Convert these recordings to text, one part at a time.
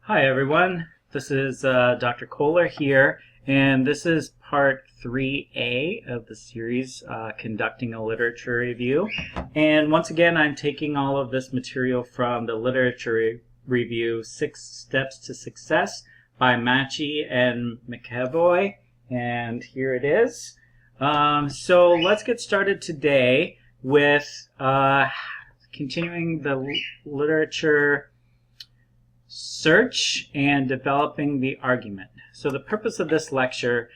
Hi everyone, this is Dr. Kohler here, and this is part 3A of the series, Conducting a Literature Review. And once again, I'm taking all of this material from the literature review, 6 Steps to Success by Machi and McEvoy, and here it is. So let's get started today with continuing the literature search and developing the argument. So the purpose of this lecture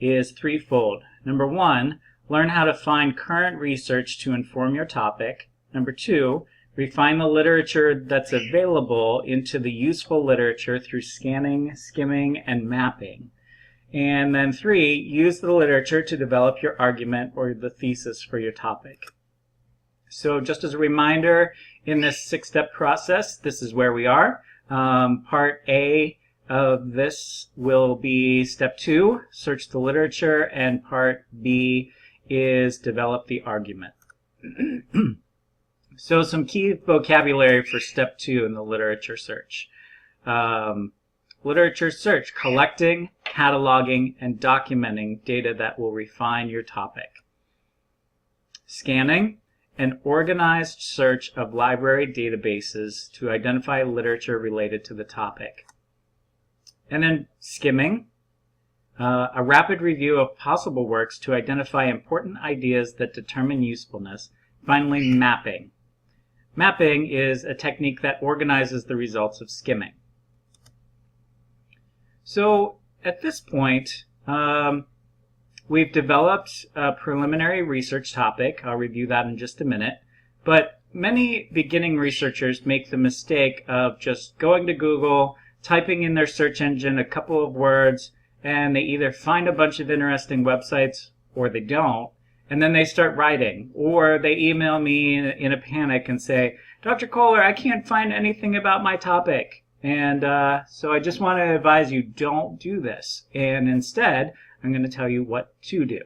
is threefold. Number one, learn how to find current research to inform your topic. Number two, refine the literature that's available into the useful literature through scanning, skimming, and mapping. And then three, use the literature to develop your argument or the thesis for your topic. So just as a reminder, in this 6-step process, this is where we are. Part A of this will be step 2, search the literature, and part B is develop the argument. So some key vocabulary for step 2 in the literature search. Literature search, collecting, cataloging, and documenting data that will refine your topic. Scanning, an organized search of library databases to identify literature related to the topic. And then skimming, a rapid review of possible works to identify important ideas that determine usefulness. Finally, mapping. Mapping is a technique that organizes the results of skimming. So at this point, we've developed a preliminary research topic. I'll review that in just a minute. But many beginning researchers make the mistake of just going to Google, typing in their search engine a couple of words, and they either find a bunch of interesting websites or they don't, and then they start writing. Or they email me in a panic and say, Dr. Kohler, I can't find anything about my topic. And so I just want to advise you, don't do this. And instead, I'm going to tell you what to do.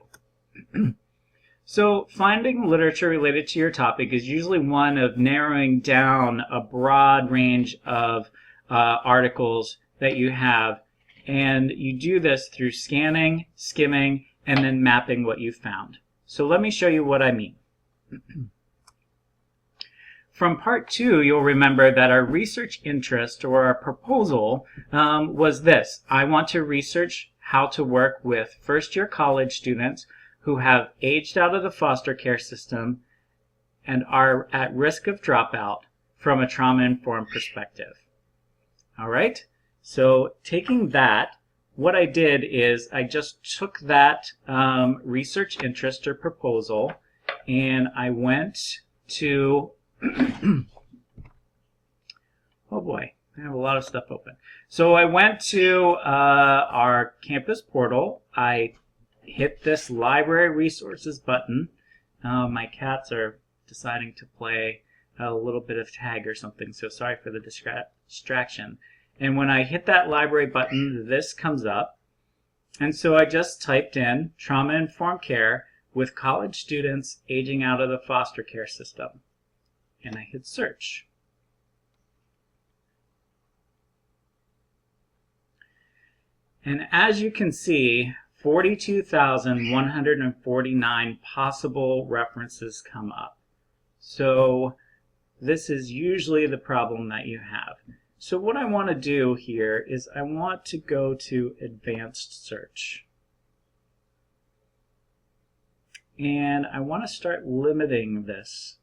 So finding literature related to your topic is usually one of narrowing down a broad range of articles that you have. And you do this through scanning, skimming, and then mapping what you found. So let me show you what I mean. From part 2, you'll remember that our research interest or our proposal was this. I want to research how to work with first-year college students who have aged out of the foster care system and are at risk of dropout from a trauma-informed perspective. All right? So taking that, what I did is I just took that research interest or proposal and I went to oh boy, I have a lot of stuff open. So I went to our campus portal. I hit this library resources button. My cats are deciding to play a little bit of tag or something, so sorry for the distraction. And when I hit that library button, this comes up. And so I just typed in trauma-informed care with college students aging out of the foster care system. And I hit search. And as you can see, 42,149 possible references come up. So this is usually the problem that you have. So what I want to do here is I want to go to advanced search. And I want to start limiting this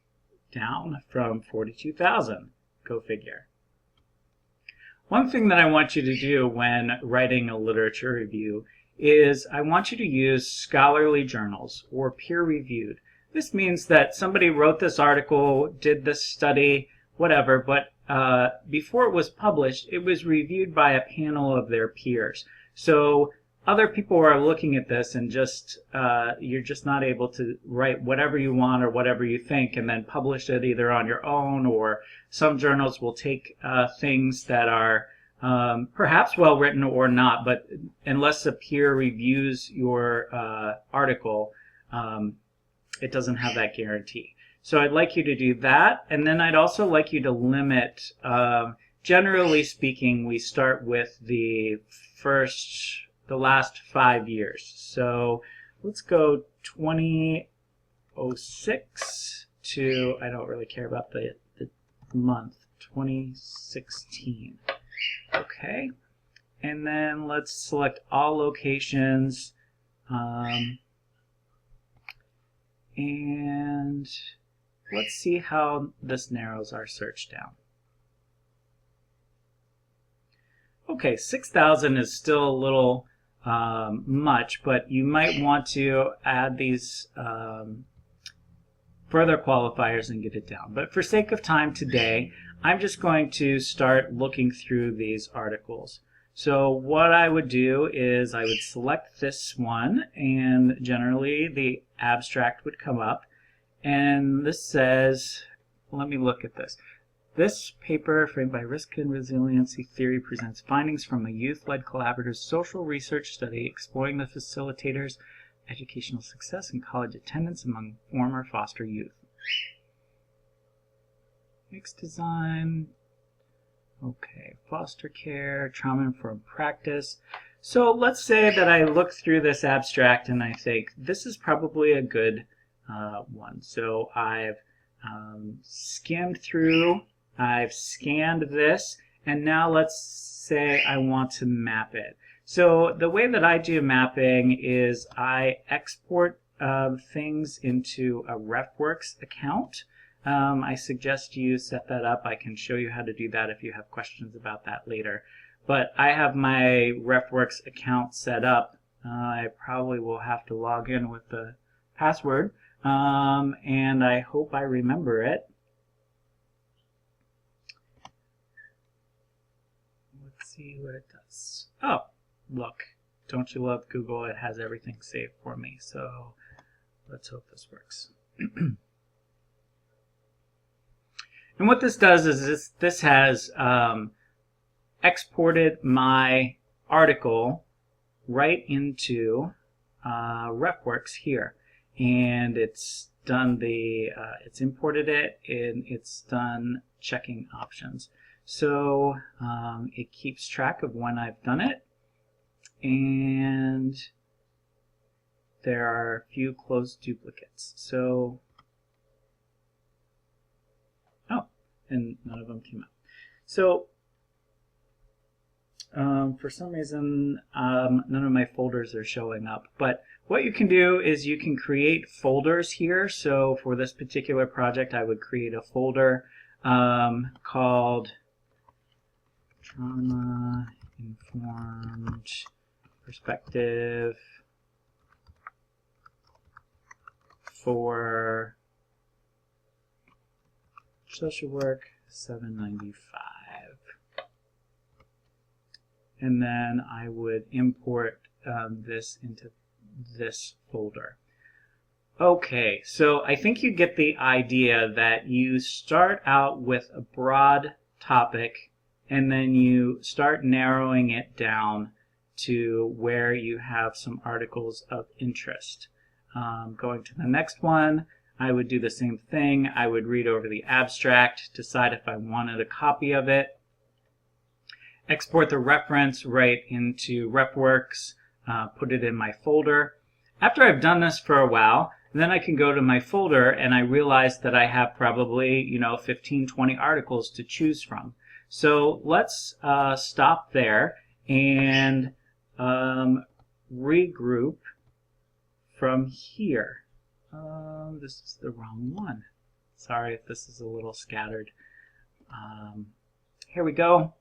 down from 42,000. Go figure. One thing that I want you to do when writing a literature review is I want you to use scholarly journals or peer-reviewed. This means that somebody wrote this article, did this study, whatever, but before it was published, it was reviewed by a panel of their peers. So other people are looking at this and just you're just not able to write whatever you want or whatever you think and then publish it either on your own, or some journals will take things that are perhaps well written or not, but unless a peer reviews your article, it doesn't have that guarantee. So I'd like you to do that, and then I'd also like you to limit generally speaking, we start with the last 5 years. So let's go 2006 to, I don't really care about the month, 2016. Okay, and then let's select all locations, and let's see how this narrows our search down. Okay, 6,000 is still a little much, but you might want to add these further qualifiers and get it down. But for sake of time today, I'm just going to start looking through these articles. So what I would do is I would select this one, and generally the abstract would come up, and this says, let me look at this. This paper, framed by Risk and Resiliency Theory, presents findings from a youth-led collaborative social research study exploring the facilitators' educational success and college attendance among former foster youth. Mixed design. Okay, foster care, trauma-informed practice. So let's say that I look through this abstract and I think this is probably a good one. So I've skimmed through, I've scanned this, and now let's say I want to map it. So the way that I do mapping is I export things into a RefWorks account. I suggest you set that up. I can show you how to do that if you have questions about that later. But I have my RefWorks account set up. I probably will have to log in with the password, and I hope I remember it. Let's see what it does. Oh, look. Don't you love Google? It has everything saved for me. So let's hope this works. And what this does is this has exported my article right into RefWorks here, and it's done it's imported it, and it's done checking options. So it keeps track of when I've done it, and there are a few close duplicates. So and none of them came up. So for some reason none of my folders are showing up, but what you can do is you can create folders here. So for this particular project I would create a folder called Trauma Informed Perspective for Social Work 795, and then I would import this into this folder. Okay, so I think you get the idea that you start out with a broad topic and then you start narrowing it down to where you have some articles of interest. Going to the next one, I would do the same thing. I would read over the abstract, decide if I wanted a copy of it, export the reference right into RefWorks, put it in my folder. After I've done this for a while, then I can go to my folder and I realize that I have probably 15, 20 articles to choose from. So let's stop there and regroup from here. This is the wrong one. Sorry if this is a little scattered. Here we go.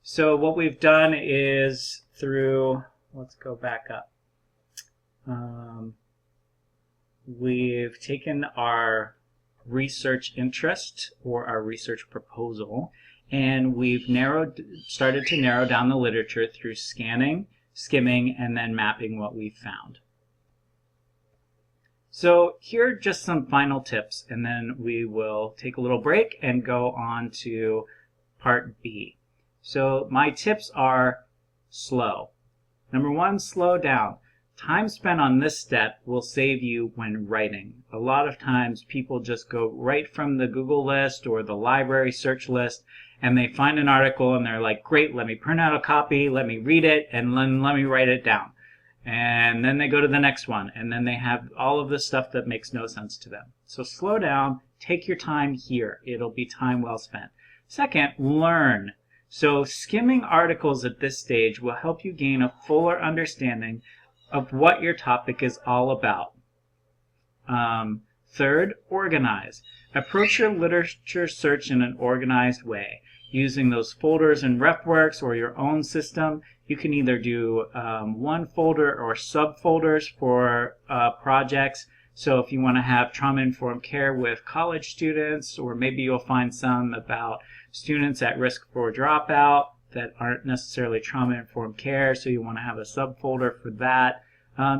So what we've done is let's go back up. We've taken our research interest or our research proposal, and we've started to narrow down the literature through scanning, skimming, and then mapping what we've found. So here are just some final tips, and then we will take a little break and go on to part B. So my tips are slow. Number one, slow down. time spent on this step will save you when writing. A lot of times people just go right from the Google list or the library search list, and they find an article and they're like, great, let me print out a copy, let me read it, and then let me write it down. And then they go to the next one, and then they have all of this stuff that makes no sense to them. So slow down, take your time here. It'll be time well spent. Second, learn. So skimming articles at this stage will help you gain a fuller understanding of what your topic is all about. Third, organize. Approach your literature search in an organized way. Using those folders in RefWorks or your own system, you can either do one folder or subfolders for projects. So if you want to have trauma-informed care with college students, or maybe you'll find some about students at risk for dropout that aren't necessarily trauma-informed care, so you want to have a subfolder for that.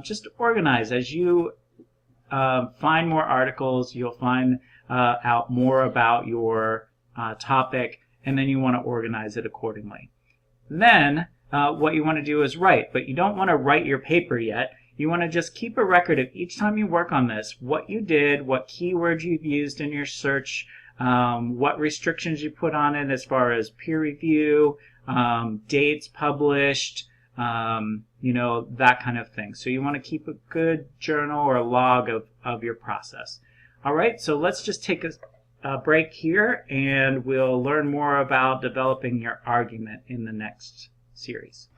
Just organize. As you find more articles, you'll find out more about your topic, and then you want to organize it accordingly. Then what you want to do is write, but you don't want to write your paper yet. You want to just keep a record of each time you work on this, what you did, what keywords you've used in your search, what restrictions you put on it as far as peer review, dates published, that kind of thing. So you want to keep a good journal or a log of your process. All right, so let's just take a break here, and we'll learn more about developing your argument in the next series.